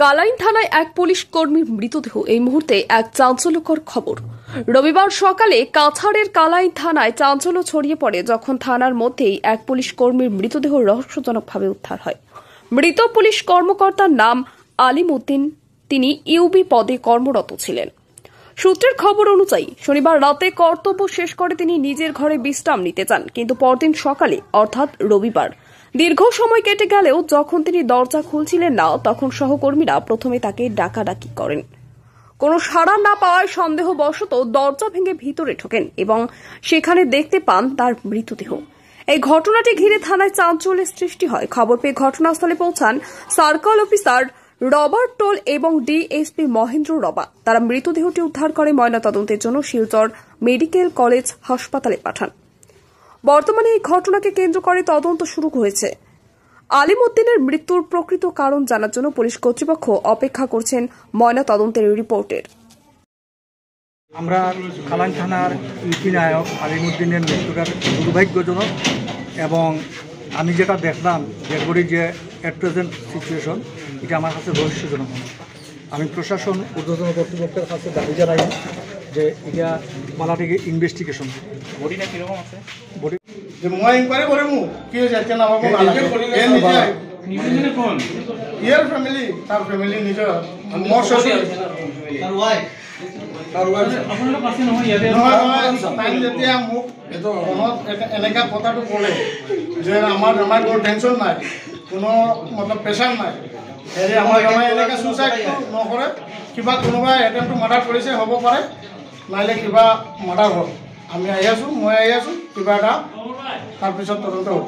কালাইন থানায় এক পুলিশ কর্মীর মৃতদেহ এই মুহূর্তে এক চাঞ্চল্যকর খবর। রবিবার সকালে কাছাড়ের কালাইন থানায় চাঞ্চল্য ছড়িয়ে পড়ে যখন থানার মধ্যেই এক পুলিশ কর্মীর মৃতদেহ রহস্যজনকভাবে উদ্ধার হয়। মৃত পুলিশ কর্মকর্তার নাম আলিম উদ্দিন। তিনি ইউবি পদে কর্মরত ছিলেন। সূত্রের খবর অনুযায়ী শনিবার রাতে কর্তব্য শেষ করে তিনি নিজের ঘরে বিশ্রাম নিতে চান, কিন্তু পরদিন সকালে অর্থাৎ রবিবার দীর্ঘ সময় কেটে গেলেও যখন তিনি দরজা খুলছিলেন না, তখন সহকর্মীরা প্রথমে তাকে ডাকাডাকি করেন। কোনো সাড়া না পাওয়ায় সন্দেহবশত দরজা ভেঙে ভিতরে ঢোকেন এবং সেখানে দেখতে পান তার মৃতদেহ। এই ঘটনাটি ঘিরে থানায় চাঞ্চল্যের সৃষ্টি হয়। খবর পেয়ে ঘটনাস্থলে পৌঁছান সার্কেল অফিসার রবার্ট টোল এবং ডিএসপি মহেন্দ্র রবা। তারা মৃতদেহটি উদ্ধার করে ময়নাতদন্তের জন্য শিলচর মেডিকেল কলেজ হাসপাতালে পাঠান। বর্তমানে এই ঘটনাকে কেন্দ্র করে তদন্ত শুরু হয়েছে। আলিম উদ্দিনের মৃত্যুর প্রকৃত কারণ জানার জন্য পুলিশ কর্তৃপক্ষ অপেক্ষা করছেন ময়নাতদন্তের রিপোর্টের। আমরা কালাইন থানার ইউপি নায়ক আলিম উদ্দিনের মৃত্যুটা দুর্ভাগ্যজনক, এবং আমি যেটা দেখলাম ডেডবডি যে এট প্রেজেন্ট সিচুয়েশন, এটা আমার কাছে রহস্যজনক। আমি প্রশাসন ঊর্ধ্বতন কর্তৃপক্ষের কাছে দাবি জানাই যে এটা মালাটিকে ইনভেস্টিগেশন। বডিটা কিরকম আছে? বডি যে মই ইনকোয়ারি করে মু কি যাচ্ছে না আমাকে এ নিজে কোন ইয়ার ফ্যামিলি তার ফ্যামিলি নিজে মোর শ্বশুর তার ওয়াইফ আপনারা পাশে নহয় ইয়াতে টাইম যেতিয়া মোক এতো মনত এনেকা কথাটো ক'লে যে আমার কোনো টেনশন নাই, কোনো মতলব প্রেশার নাই, হেৰি আমাৰ এনেকা সুইচাইড নকৰে, কিবা কোনোবা এটেম্পটো মাৰ্ডাৰ কৰিছে হ'ব পাৰে, নাইলে কিবা মাৰ্ডাৰ হ'ল। আমি আহি আছোঁ, মই আহি আছোঁ, কিবা এটা তাৰপিছত তদন্ত হ'ব।